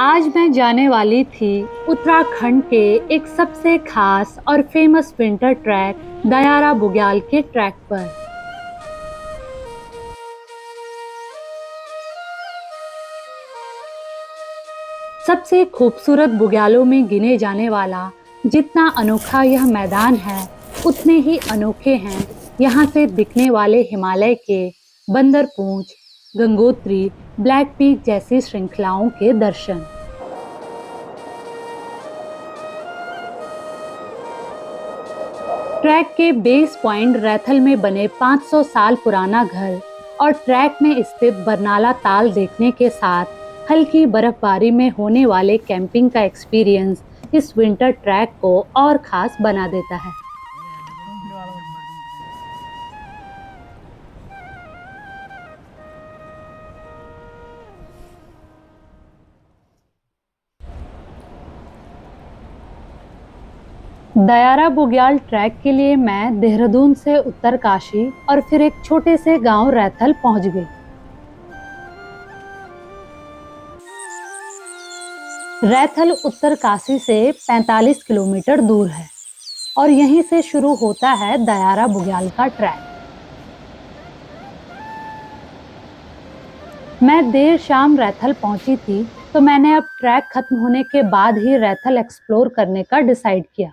आज मैं जाने वाली थी उत्तराखंड के एक सबसे खास और फेमस विंटर ट्रैक दयारा बुग्याल के ट्रैक पर। सबसे खूबसूरत बुग्यालों में गिने जाने वाला जितना अनोखा यह मैदान है, उतने ही अनोखे हैं यहाँ से दिखने वाले हिमालय के बंदरपूंछ, गंगोत्री, ब्लैक पीक जैसी श्रृंखलाओं के दर्शन। ट्रैक के बेस पॉइंट रैथल में बने 500 साल पुराना घर और ट्रैक में स्थित बरनाला ताल देखने के साथ हल्की बर्फबारी में होने वाले कैंपिंग का एक्सपीरियंस इस विंटर ट्रैक को और खास बना देता है। दयारा बुग्याल ट्रैक के लिए मैं देहरादून से उत्तरकाशी और फिर एक छोटे से गांव रैथल पहुंच गई। रैथल उत्तरकाशी से 45 किलोमीटर दूर है और यहीं से शुरू होता है दयारा बुग्याल का ट्रैक। मैं देर शाम रैथल पहुंची थी, तो मैंने अब ट्रैक खत्म होने के बाद ही रैथल एक्सप्लोर करने का डिसाइड किया।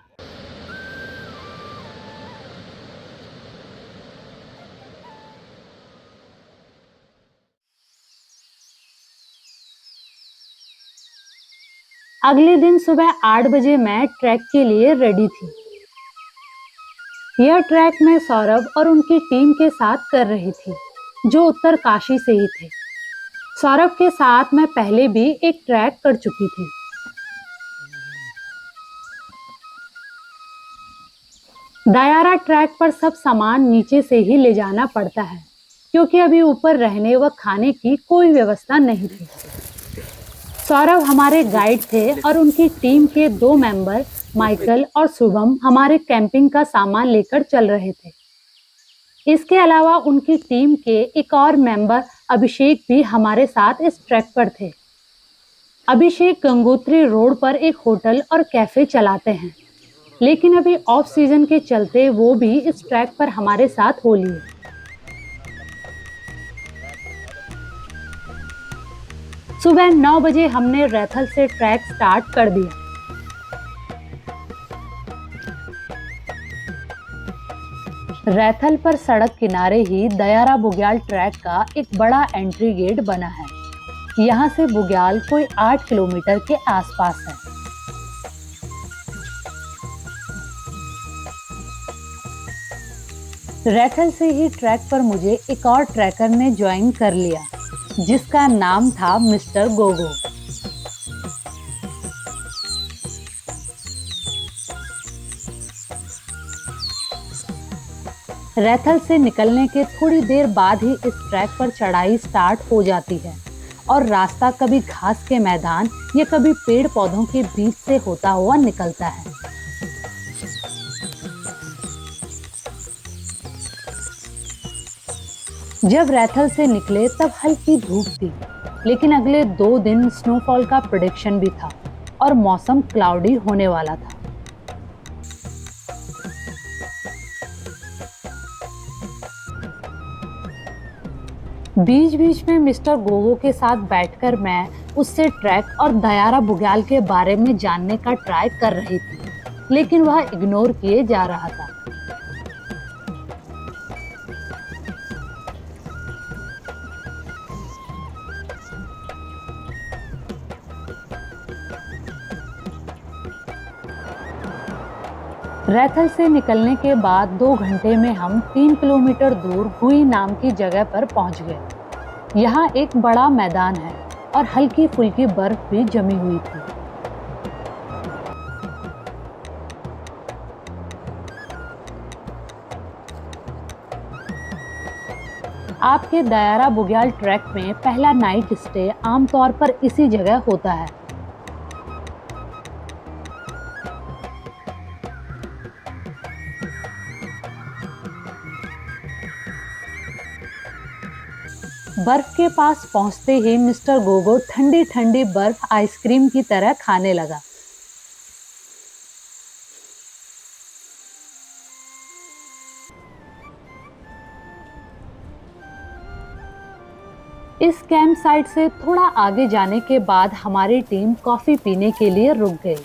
अगले दिन सुबह 8 बजे मैं ट्रैक के लिए रेडी थी। यह ट्रैक मैं सौरभ और उनकी टीम के साथ कर रही थी, जो उत्तरकाशी से ही थे। सौरभ के साथ मैं पहले भी एक ट्रैक कर चुकी थी। दयारा ट्रैक पर सब सामान नीचे से ही ले जाना पड़ता है, क्योंकि अभी ऊपर रहने व खाने की कोई व्यवस्था नहीं थी। सौरभ हमारे गाइड थे और उनकी टीम के 2 मेंबर माइकल और शुभम हमारे कैंपिंग का सामान लेकर चल रहे थे। इसके अलावा उनकी टीम के एक और मेंबर अभिषेक भी हमारे साथ इस ट्रैक पर थे। अभिषेक गंगोत्री रोड पर एक होटल और कैफे चलाते हैं, लेकिन अभी ऑफ सीजन के चलते वो भी इस ट्रैक पर हमारे साथ हो लिए। सुबह 9 बजे हमने रैथल से ट्रैक स्टार्ट कर दिया। रैथल पर सड़क किनारे ही दयारा बुग्याल ट्रैक का एक बड़ा एंट्री गेट बना है। यहाँ से बुग्याल कोई 8 किलोमीटर के आसपास है। रैथल से ही ट्रैक पर मुझे एक और ट्रैकर ने ज्वाइन कर लिया, जिसका नाम था मिस्टर गोगो। रैथल से निकलने के थोड़ी देर बाद ही इस ट्रैक पर चढ़ाई स्टार्ट हो जाती है और रास्ता कभी घास के मैदान या कभी पेड़ पौधों के बीच से होता हुआ निकलता है। जब रैथल से निकले तब हल्की धूप थी, लेकिन अगले 2 दिन स्नोफॉल का प्रेडिक्शन भी था और मौसम क्लाउडी होने वाला था। बीच बीच में मिस्टर गोगो के साथ बैठकर मैं उससे ट्रैक और दयारा बुग्याल के बारे में जानने का ट्राई कर रही थी, लेकिन वह इग्नोर किए जा रहा था। रैथल से निकलने के बाद 2 घंटे में हम 3 किलोमीटर दूर हुई नाम की जगह पर पहुंच गए। यहाँ एक बड़ा मैदान है और हल्की फुल्की बर्फ भी जमी हुई थी। आपके दयारा बुग्याल ट्रैक में पहला नाइट स्टे आमतौर पर इसी जगह होता है। बर्फ के पास पहुंचते ही मिस्टर गोगो ठंडी ठंडी बर्फ आइसक्रीम की तरह खाने लगा। इस कैंप साइट से थोड़ा आगे जाने के बाद हमारी टीम कॉफी पीने के लिए रुक गई।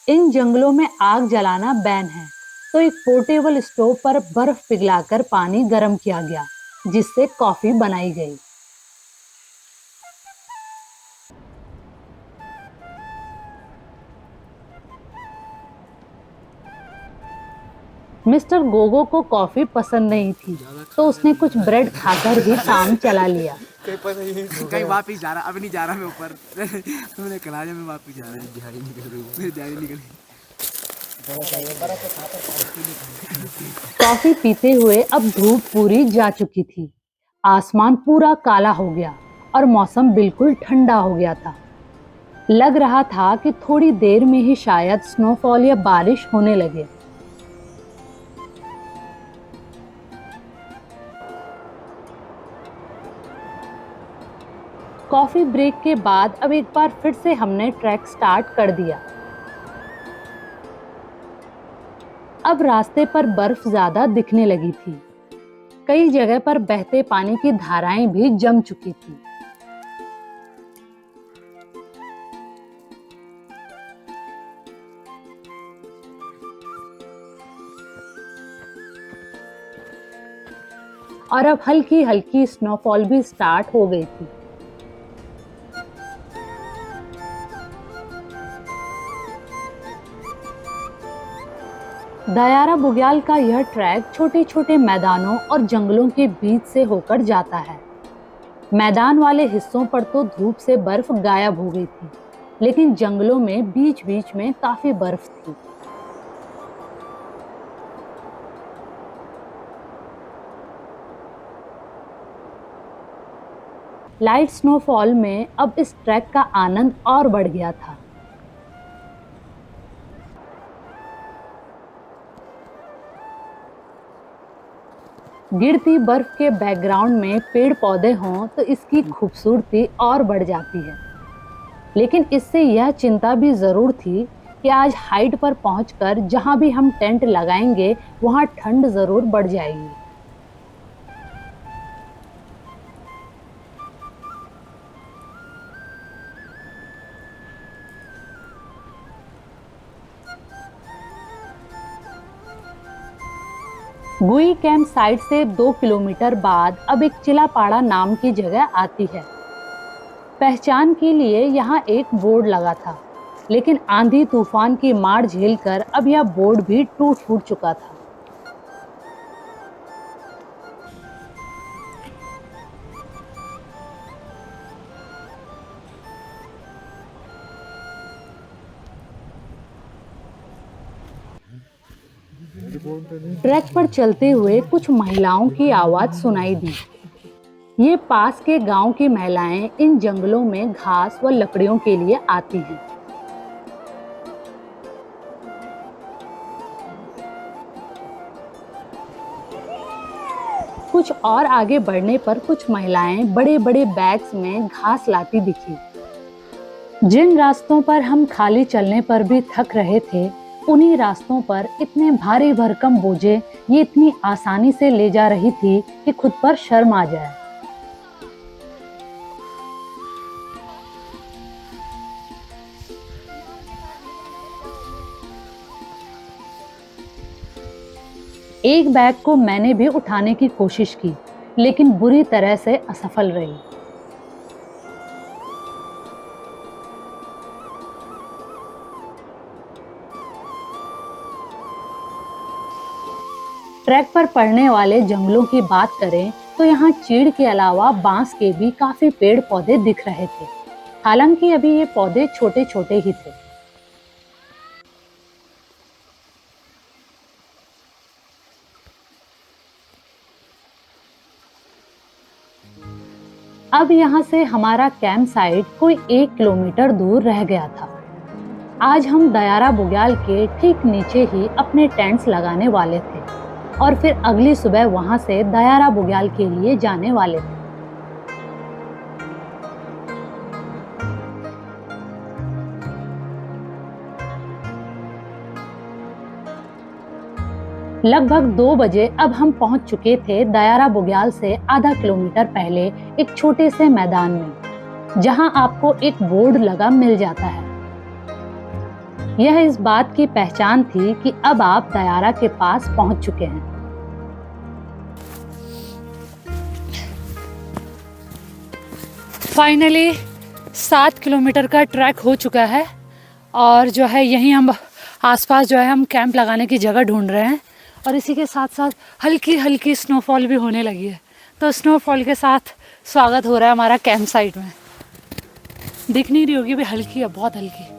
इन जंगलों में आग जलाना बैन है, तो एक पोर्टेबल स्टोव पर बर्फ पिघलाकर पानी गर्म किया गया, जिससे कॉफी बनाई गई। मिस्टर गोगो को कॉफी पसंद नहीं थी, तो उसने कुछ ब्रेड खाकर ही काम चला लिया। कहीं वापिस जा रहा, अब नहीं जा रहा मैं ऊपर। मैंने कहा मैं वापिस जा रहा हूँ, दिहाड़ी निकल रही, दिहाड़ी निकल रही। कॉफी पीते हुए अब धूप पूरी जा चुकी थी, आसमान पूरा काला हो गया और मौसम बिल्कुल ठंडा हो गया था। लग रहा था कि थोड़ी देर में ही शायद स्नोफॉल या बारिश होने लगे। कॉफी ब्रेक के बाद अब एक बार फिर से हमने ट्रैक स्टार्ट कर दिया। अब रास्ते पर बर्फ ज्यादा दिखने लगी थी। कई जगह पर बहते पानी की धाराएं भी जम चुकी थी। और अब हल्की हल्की स्नोफॉल भी स्टार्ट हो गई थी। दयारा बुग्याल का यह ट्रैक छोटे छोटे मैदानों और जंगलों के बीच से होकर जाता है। मैदान वाले हिस्सों पर तो धूप से बर्फ गायब हो गई थी, लेकिन जंगलों में बीच बीच में काफी बर्फ थी। लाइट स्नोफॉल में अब इस ट्रैक का आनंद और बढ़ गया था। गिरती बर्फ के बैकग्राउंड में पेड़ पौधे हों तो इसकी खूबसूरती और बढ़ जाती है। लेकिन इससे यह चिंता भी जरूर थी कि आज हाइट पर पहुंचकर जहां भी हम टेंट लगाएंगे वहां ठंड जरूर बढ़ जाएगी। गुई कैंप साइट से 2 किलोमीटर बाद अब एक चिलापाड़ा नाम की जगह आती है। पहचान के लिए यहाँ एक बोर्ड लगा था, लेकिन आंधी तूफान की मार झेलकर अब यह बोर्ड भी टूट फूट चुका था। ट्रैक पर चलते हुए कुछ महिलाओं की आवाज सुनाई दी। ये पास के गांव की महिलाएं इन जंगलों में घास व लकड़ियों के लिए आती हैं। कुछ और आगे बढ़ने पर कुछ महिलाएं बड़े बड़े बैग्स में घास लाती दिखी। जिन रास्तों पर हम खाली चलने पर भी थक रहे थे, उन्हीं रास्तों पर इतने भारी भरकम बोझे ये इतनी आसानी से ले जा रही थी कि खुद पर शर्म आ जाए। एक बैग को मैंने भी उठाने की कोशिश की, लेकिन बुरी तरह से असफल रही। ट्रैक पर पड़ने वाले जंगलों की बात करें तो यहाँ चीड़ के अलावा बांस के भी काफी पेड़ पौधे दिख रहे थे। हालांकि अभी ये पौधे छोटे छोटे ही थे। अब यहाँ से हमारा कैंप साइट कोई 1 किलोमीटर दूर रह गया था। आज हम दयारा बुग्याल के ठीक नीचे ही अपने टेंट्स लगाने वाले थे और फिर अगली सुबह वहां से दयारा बुग्याल के लिए जाने वाले थे। लगभग 2 बजे अब हम पहुंच चुके थे दयारा बुग्याल से आधा किलोमीटर पहले एक छोटे से मैदान में, जहां आपको एक बोर्ड लगा मिल जाता है। यह इस बात की पहचान थी कि अब आप दयारा के पास पहुंच चुके हैं। फाइनली 7 किलोमीटर का ट्रैक हो चुका है और जो है यहीं हम आसपास जो है हम कैंप लगाने की जगह ढूंढ रहे हैं और इसी के साथ साथ हल्की हल्की स्नोफॉल भी होने लगी है। तो स्नोफॉल के साथ स्वागत हो रहा है हमारा कैंप साइट में। दिख नहीं रही होगी भी, हल्की है, बहुत हल्की।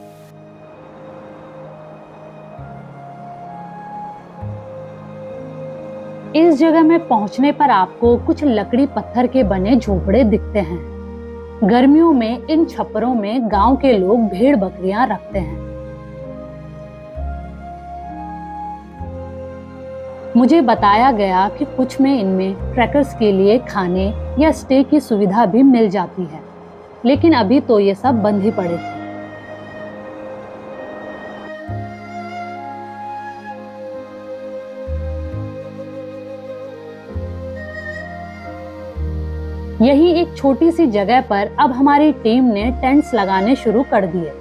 इस जगह में पहुंचने पर आपको कुछ लकड़ी पत्थर के बने झोपड़े दिखते हैं। गर्मियों में इन छप्परों में गांव के लोग भेड़ बकरियां रखते हैं। मुझे बताया गया कि कुछ में इनमें ट्रैकर्स के लिए खाने या स्टे की सुविधा भी मिल जाती है, लेकिन अभी तो ये सब बंद ही पड़े थे। यही एक छोटी सी जगह पर अब हमारी टीम ने टेंट्स लगाने शुरू कर दिए।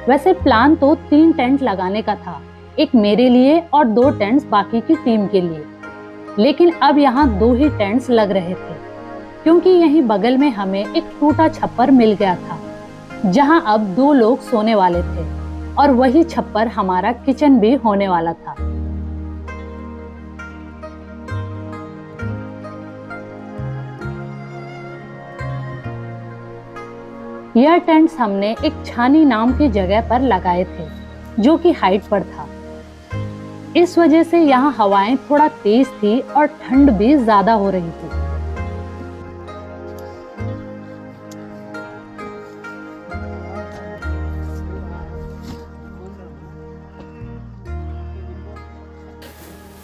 वैसे प्लान तो 3 टेंट लगाने का था, एक मेरे लिए और 2 टेंट्स बाकी की टीम के लिए, लेकिन अब यहाँ 2 ही टेंट्स लग रहे थे क्योंकि यहीं बगल में हमें एक टूटा छप्पर मिल गया था जहाँ अब 2 लोग सोने वाले थे और वही छप्पर हमारा किचन भी होने वाला था। यह टेंट्स हमने एक छानी नाम की जगह पर लगाए थे जो कि हाइट पर था। इस वजह से यहाँ हवाएं थोड़ा तेज थी और ठंड भी ज्यादा हो रही थी।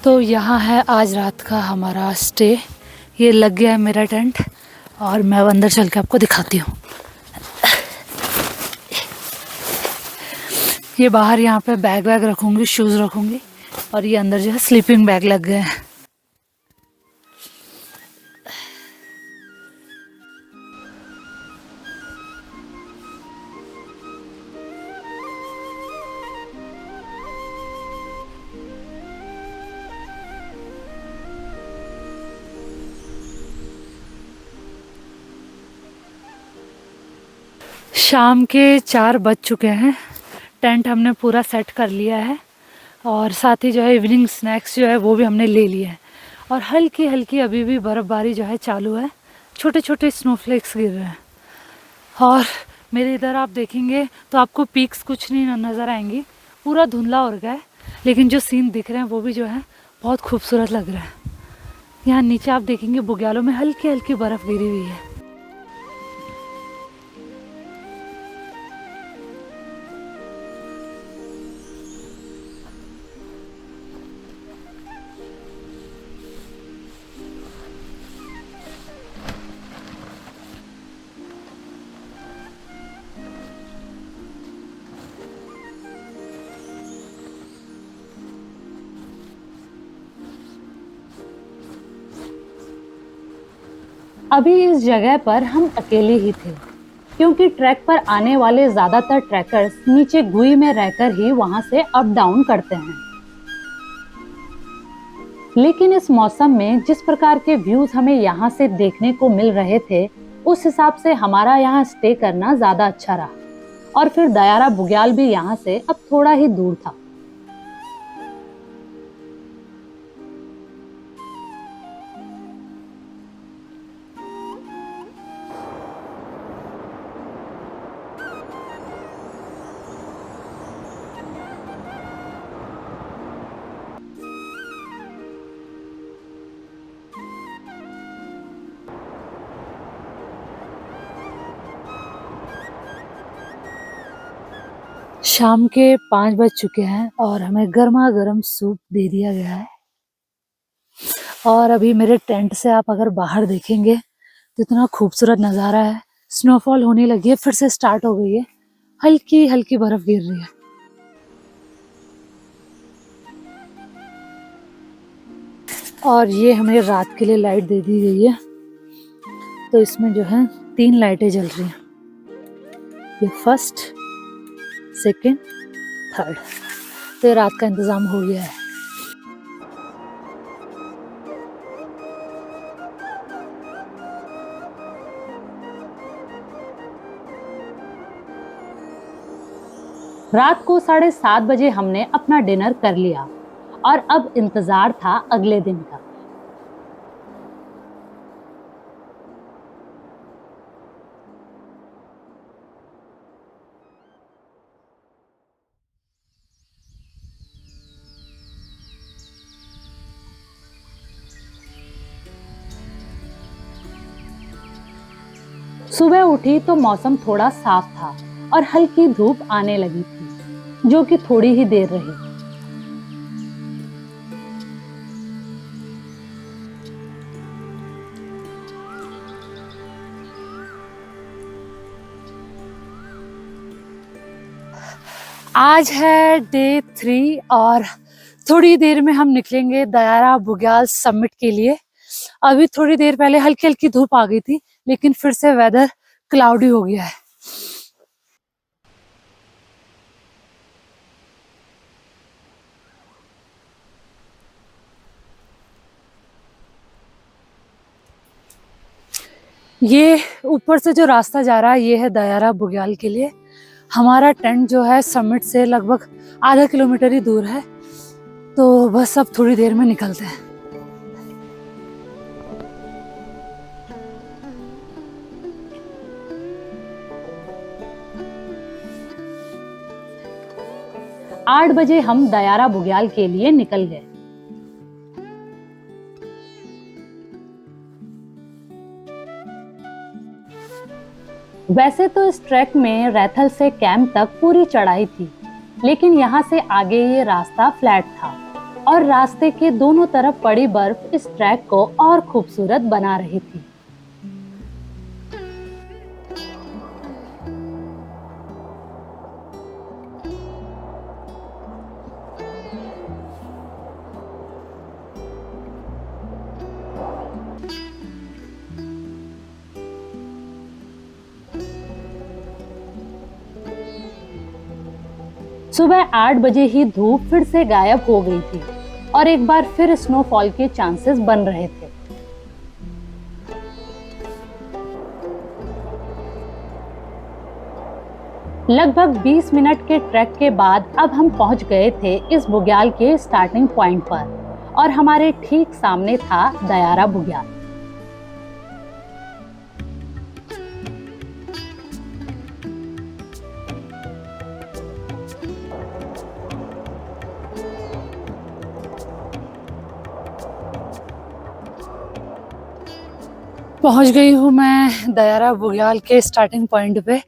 तो यहाँ है आज रात का हमारा स्टे। ये लग गया है मेरा टेंट और मैं अंदर चल के आपको दिखाती हूँ। ये बाहर यहाँ पे बैग वैग रखूंगी, शूज रखूंगी और ये अंदर जो है स्लीपिंग बैग लग गए हैं। शाम के 4 बज चुके हैं। टेंट हमने पूरा सेट कर लिया है और साथ ही जो है इवनिंग स्नैक्स जो है वो भी हमने ले लिए हैं और हल्की हल्की अभी भी बर्फ़बारी जो है चालू है, छोटे छोटे स्नोफ्लेक्स गिर रहे हैं। और मेरे इधर आप देखेंगे तो आपको पीक्स कुछ नहीं नज़र आएंगी, पूरा धुंधला हो गया है, लेकिन जो सीन दिख रहे हैं वो भी जो है बहुत खूबसूरत लग रहा है। यहाँ नीचे आप देखेंगे बुग्यालों में हल्की हल्की बर्फ़ गिरी हुई है। अभी इस जगह पर हम अकेले ही थे क्योंकि ट्रैक पर आने वाले ज्यादातर ट्रैकर्स नीचे गुई में रहकर ही वहां से अप डाउन करते हैं। लेकिन इस मौसम में जिस प्रकार के व्यूज हमें यहाँ से देखने को मिल रहे थे, उस हिसाब से हमारा यहाँ स्टे करना ज्यादा अच्छा रहा। और फिर दयारा बुग्याल भी यहाँ से अब थोड़ा ही दूर था। शाम के 5 बज चुके हैं और हमें गर्मा गर्म सूप दे दिया गया है। और अभी मेरे टेंट से आप अगर बाहर देखेंगे तो इतना खूबसूरत नज़ारा है। स्नोफॉल होने लगी है, फिर से स्टार्ट हो गई है, हल्की हल्की बर्फ गिर रही है। और ये हमें रात के लिए लाइट दे दी गई है, तो इसमें जो है 3 लाइटें जल रही हैं। ये फर्स्ट, सेकंड, थर्ड, तो ये रात का इंतज़ाम हो गया है। रात को 7:30 बजे हमने अपना डिनर कर लिया और अब इंतजार था अगले दिन का। सुबह उठी तो मौसम थोड़ा साफ था और हल्की धूप आने लगी थी, जो कि थोड़ी ही देर रही। आज है डे 3 और थोड़ी देर में हम निकलेंगे दयारा बुग्याल समिट के लिए। अभी थोड़ी देर पहले हल्की हल्की धूप आ गई थी, लेकिन फिर से वेदर क्लाउडी हो गया है। ये ऊपर से जो रास्ता जा रहा है ये है दयारा बुग्याल के लिए। हमारा टेंट जो है समिट से लगभग आधा किलोमीटर ही दूर है, तो बस अब थोड़ी देर में निकलते हैं। आठ बजे हम दयारा बुग्याल के लिए निकल गए। वैसे तो इस ट्रैक में रैथल से कैंप तक पूरी चढ़ाई थी, लेकिन यहाँ से आगे ये रास्ता फ्लैट था और रास्ते के दोनों तरफ पड़ी बर्फ इस ट्रैक को और खूबसूरत बना रही थी। सुबह 8 बजे ही धूप फिर से गायब हो गई थी और एक बार फिर स्नोफॉल के चांसेस बन रहे थे। लगभग 20 मिनट के ट्रैक के बाद अब हम पहुंच गए थे इस बुग्याल के स्टार्टिंग पॉइंट पर और हमारे ठीक सामने था दयारा बुग्याल। पहुंच गई हूँ मैं दयारा बुग्याल के स्टार्टिंग पॉइंट पे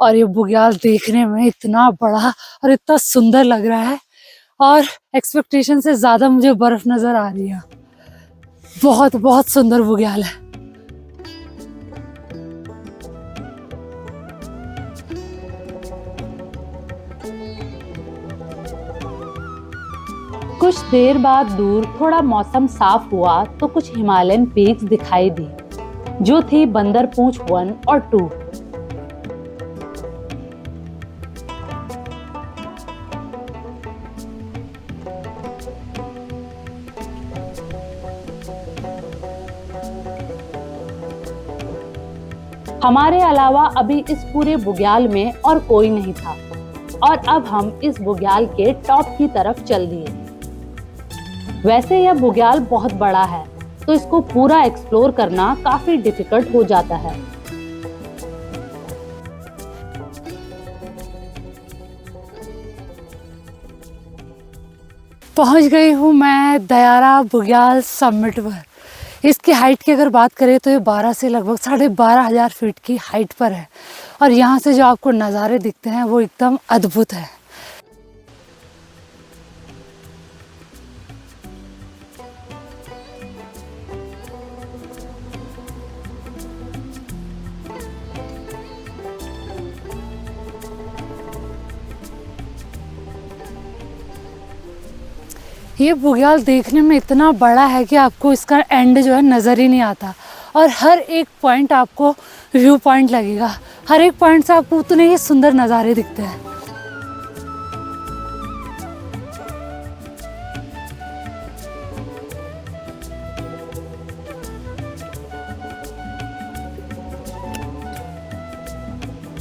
और ये बुग्याल देखने में इतना बड़ा और इतना सुंदर लग रहा है और एक्सपेक्टेशन से ज्यादा मुझे बर्फ नजर आ रही है। बहुत बहुत सुंदर बुग्याल है। कुछ देर बाद दूर थोड़ा मौसम साफ हुआ तो कुछ हिमालयन पीक्स दिखाई दी, जो थी बंदरपूंछ 1 और 2। हमारे अलावा अभी इस पूरे बुग्याल में और कोई नहीं था और अब हम इस बुग्याल के टॉप की तरफ चल दिए। वैसे यह बुग्याल बहुत बड़ा है, तो इसको पूरा एक्सप्लोर करना काफी डिफिकल्ट हो जाता है। पहुंच गई हूँ मैं दयारा बुग्याल समिट पर। इसकी हाइट की अगर बात करें तो ये 12 से लगभग 12,500 फीट की हाइट पर है और यहाँ से जो आपको नज़ारे दिखते हैं वो एकदम अद्भुत है। ये बुग्याल देखने में इतना बड़ा है कि आपको इसका एंड जो है नज़र ही नहीं आता, और हर एक पॉइंट आपको व्यू पॉइंट लगेगा, हर एक पॉइंट से आपको उतने ही सुंदर नज़ारे दिखते हैं।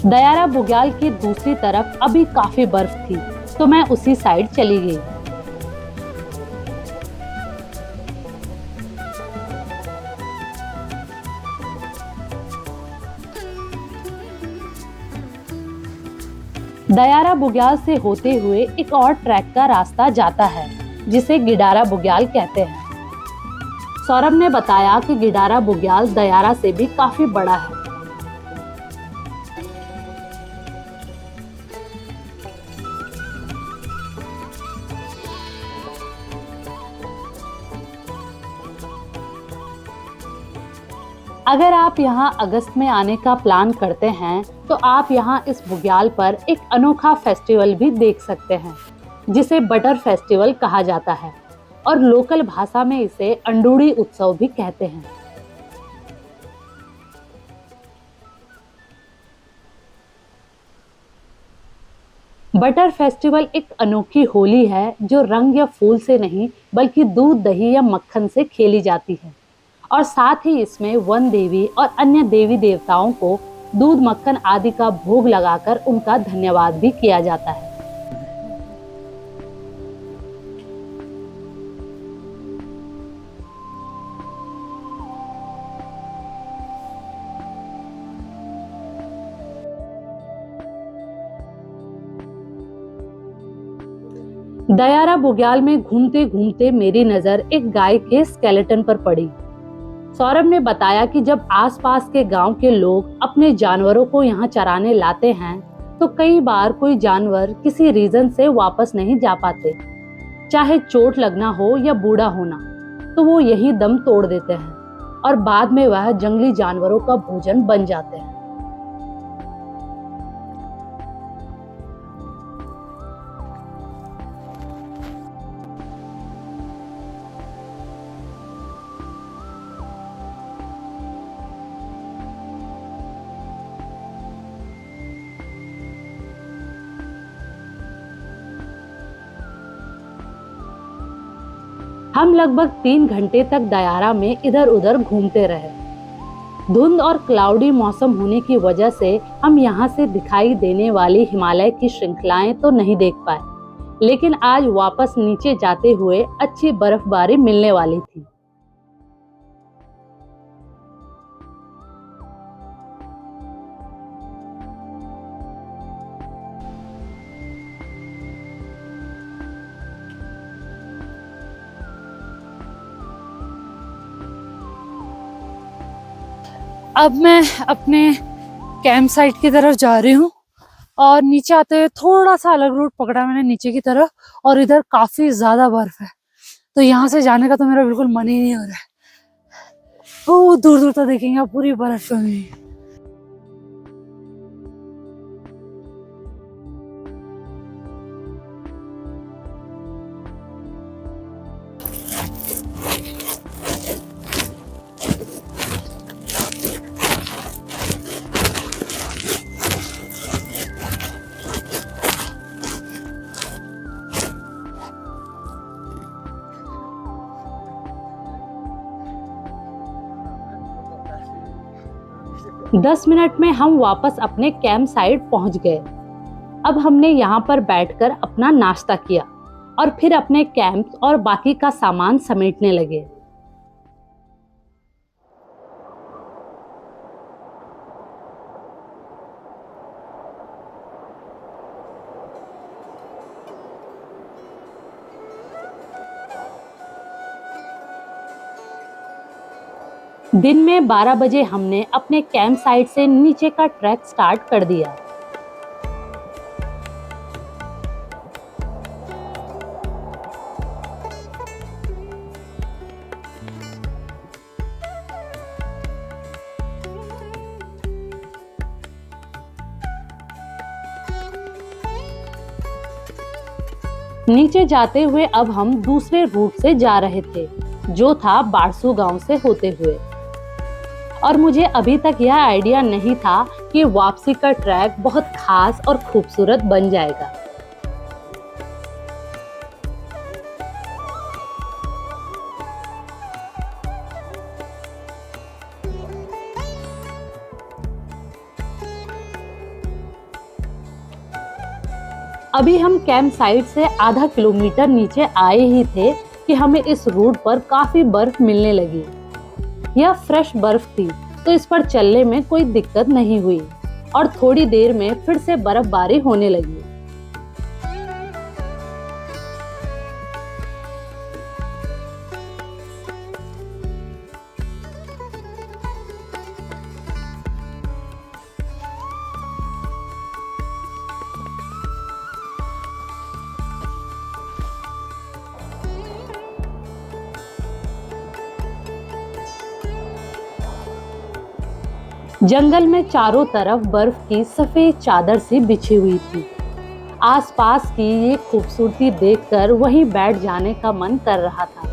दयारा बुग्याल की दूसरी तरफ अभी काफी बर्फ थी, तो मैं उसी साइड चली गई। दयारा बुग्याल से होते हुए एक और ट्रैक का रास्ता जाता है जिसे गिडारा बुग्याल कहते हैं। सौरभ ने बताया कि गिडारा बुग्याल दयारा से भी काफी बड़ा है। अगर आप यहाँ अगस्त में आने का प्लान करते हैं तो आप यहाँ इस बुग्याल पर एक अनोखा फेस्टिवल भी देख सकते हैं जिसे बटर फेस्टिवल कहा जाता है, और लोकल भाषा में इसे अंडूड़ी उत्सव भी कहते हैं। बटर फेस्टिवल एक अनोखी होली है जो रंग या फूल से नहीं बल्कि दूध, दही या मक्खन से खेली जाती है, और साथ ही इसमें वन देवी और अन्य देवी देवताओं को दूध, मक्खन आदि का भोग लगाकर उनका धन्यवाद भी किया जाता है। दयारा बुग्याल में घूमते घूमते मेरी नजर एक गाय के स्केलेटन पर पड़ी। सौरभ ने बताया कि जब आसपास के गांव के लोग अपने जानवरों को यहाँ चराने लाते हैं तो कई बार कोई जानवर किसी रीजन से वापस नहीं जा पाते, चाहे चोट लगना हो या बूढ़ा होना, तो वो यही दम तोड़ देते हैं और बाद में वह जंगली जानवरों का भोजन बन जाते हैं। हम लगभग 3 घंटे तक दयारा में इधर उधर घूमते रहे। धुंध और क्लाउडी मौसम होने की वजह से हम यहाँ से दिखाई देने वाली हिमालय की श्रृंखलाएं तो नहीं देख पाए, लेकिन आज वापस नीचे जाते हुए अच्छी बर्फबारी मिलने वाली थी। अब मैं अपने कैंप साइट की तरफ जा रही हूँ, और नीचे आते हुए थोड़ा सा अलग रूट पकड़ा मैंने नीचे की तरफ, और इधर काफी ज्यादा बर्फ है, तो यहाँ से जाने का तो मेरा बिल्कुल मन ही नहीं हो रहा है। ओ दूर दूर तक देखेंगे आप पूरी बर्फ में। दस मिनट में हम वापस अपने कैंप साइट पहुंच गए। अब हमने यहाँ पर बैठकर अपना नाश्ता किया और फिर अपने कैंप और बाकी का सामान समेटने लगे। दिन में 12 बजे हमने अपने कैंप साइट से नीचे का ट्रैक स्टार्ट कर दिया। नीचे जाते हुए अब हम दूसरे रूट से जा रहे थे, जो था बारसू गांव से होते हुए। और मुझे अभी तक यह आइडिया नहीं था कि वापसी का ट्रैक बहुत खास और खूबसूरत बन जाएगा। अभी हम कैंप साइट से आधा किलोमीटर नीचे आए ही थे कि हमें इस रूट पर काफी बर्फ मिलने लगी। यह फ्रेश बर्फ थी, तो इस पर चलने में कोई दिक्कत नहीं हुई और थोड़ी देर में फिर से बर्फबारी होने लगी। जंगल में चारों तरफ बर्फ की सफेद चादर सी बिछी हुई थी। आसपास की ये खूबसूरती देखकर वहीं बैठ जाने का मन कर रहा था।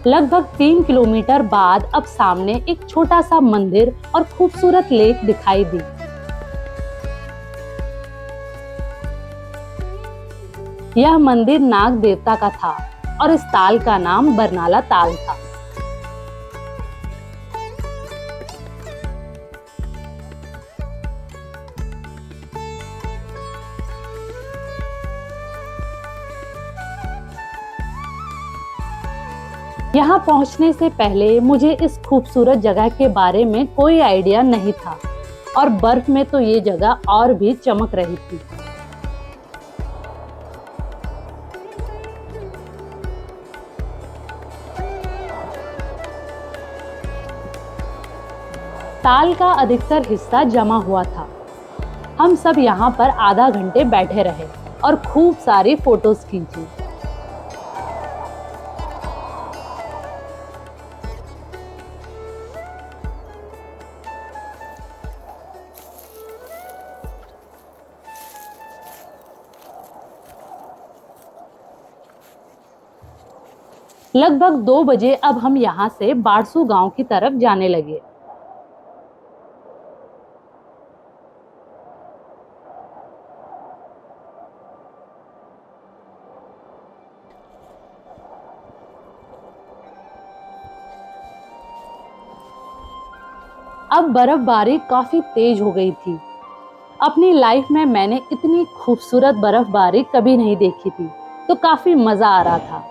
लगभग 3 किलोमीटर बाद अब सामने एक छोटा सा मंदिर और खूबसूरत लेक दिखाई दी। यह मंदिर नाग देवता का था और इस ताल का नाम बरनाला ताल था। यहाँ पहुँचने से पहले मुझे इस खूबसूरत जगह के बारे में कोई आइडिया नहीं था और बर्फ में तो ये जगह और भी चमक रही थी। ताल का अधिकतर हिस्सा जमा हुआ था। हम सब यहाँ पर आधा घंटे बैठे रहे और खूब सारी फोटोज खींची। लगभग 2 बजे अब हम यहाँ से बारसू गांव की तरफ जाने लगे। अब बर्फबारी काफी तेज हो गई थी। अपनी लाइफ में मैंने इतनी खूबसूरत बर्फबारी कभी नहीं देखी थी, तो काफी मजा आ रहा था।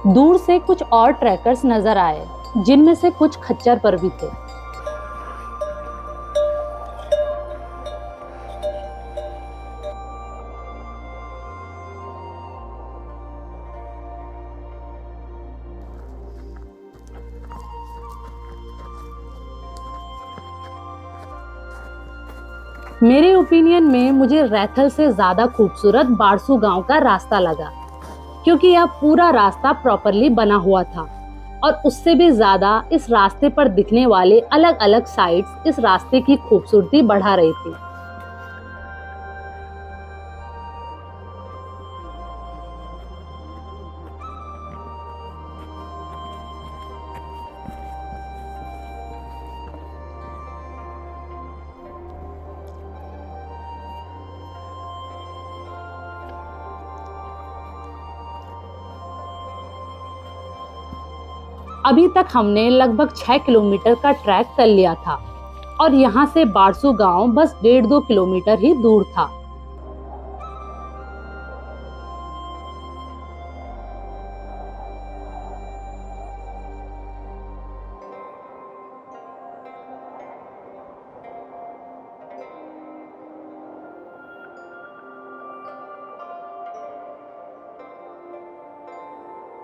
दूर से कुछ और ट्रैकर्स नजर आए, जिनमें से कुछ खच्चर पर भी थे। मेरे ओपिनियन में मुझे रैथल से ज्यादा खूबसूरत बारसू गांव का रास्ता लगा, क्योंकि यह पूरा रास्ता प्रॉपरली बना हुआ था और उससे भी ज्यादा इस रास्ते पर दिखने वाले अलग अलग साइट्स इस रास्ते की खूबसूरती बढ़ा रही थी। अभी तक हमने लगभग 6 किलोमीटर का ट्रैक कर लिया था और यहाँ से बारसू गांव बस 1.5-2 किलोमीटर ही दूर था।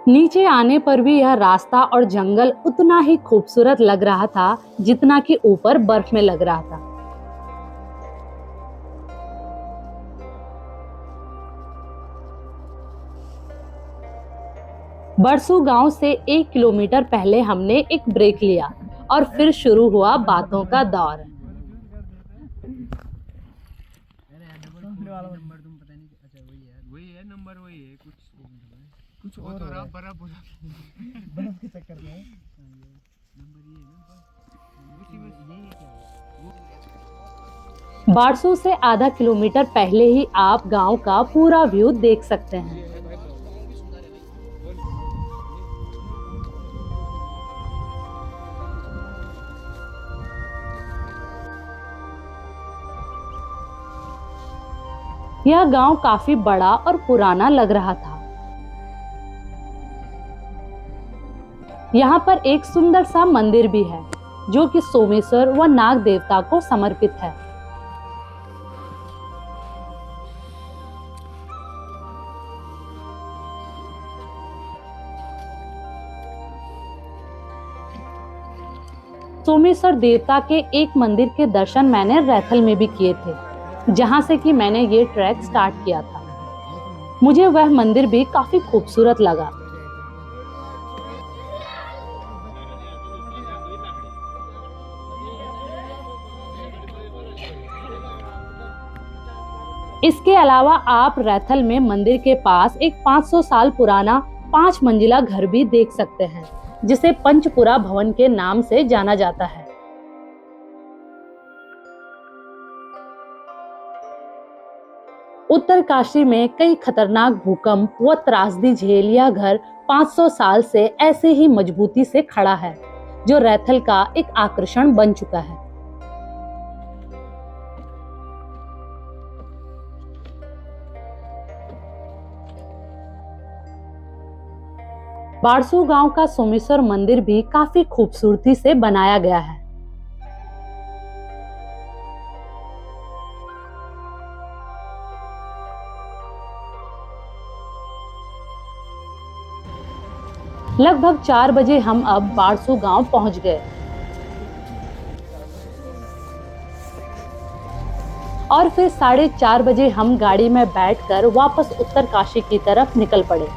नीचे आने पर भी यह रास्ता और जंगल उतना ही खूबसूरत लग रहा था जितना कि ऊपर बर्फ में लग रहा था। बरसू गांव से 1 किलोमीटर पहले हमने एक ब्रेक लिया और फिर शुरू हुआ बातों का दौर। कुछ और हो रहा बर्फ के चक्कर में बारसू से आधा किलोमीटर पहले ही आप गांव का पूरा व्यू देख सकते हैं। यह गांव काफी बड़ा और पुराना लग रहा था। यहाँ पर एक सुंदर सा मंदिर भी है जो कि सोमेश्वर व नाग देवता को समर्पित है। सोमेश्वर देवता के एक मंदिर के दर्शन मैंने रैथल में भी किए थे, जहां से कि मैंने ये ट्रैक स्टार्ट किया था। मुझे वह मंदिर भी काफी खूबसूरत लगा। इसके अलावा आप रैथल में मंदिर के पास एक 500 साल पुराना 5 मंजिला घर भी देख सकते हैं, जिसे पंचपुरा भवन के नाम से जाना जाता है। उत्तरकाशी में कई खतरनाक भूकंप व त्रासदी झेल यह घर 500 साल से ऐसे ही मजबूती से खड़ा है, जो रैथल का एक आकर्षण बन चुका है। बारसू गांव का सोमेश्वर मंदिर भी काफी खूबसूरती से बनाया गया है। लगभग 4 बजे हम अब बारसू गांव पहुंच गए और फिर 4:30 बजे हम गाड़ी में बैठकर वापस उत्तरकाशी की तरफ निकल पड़े।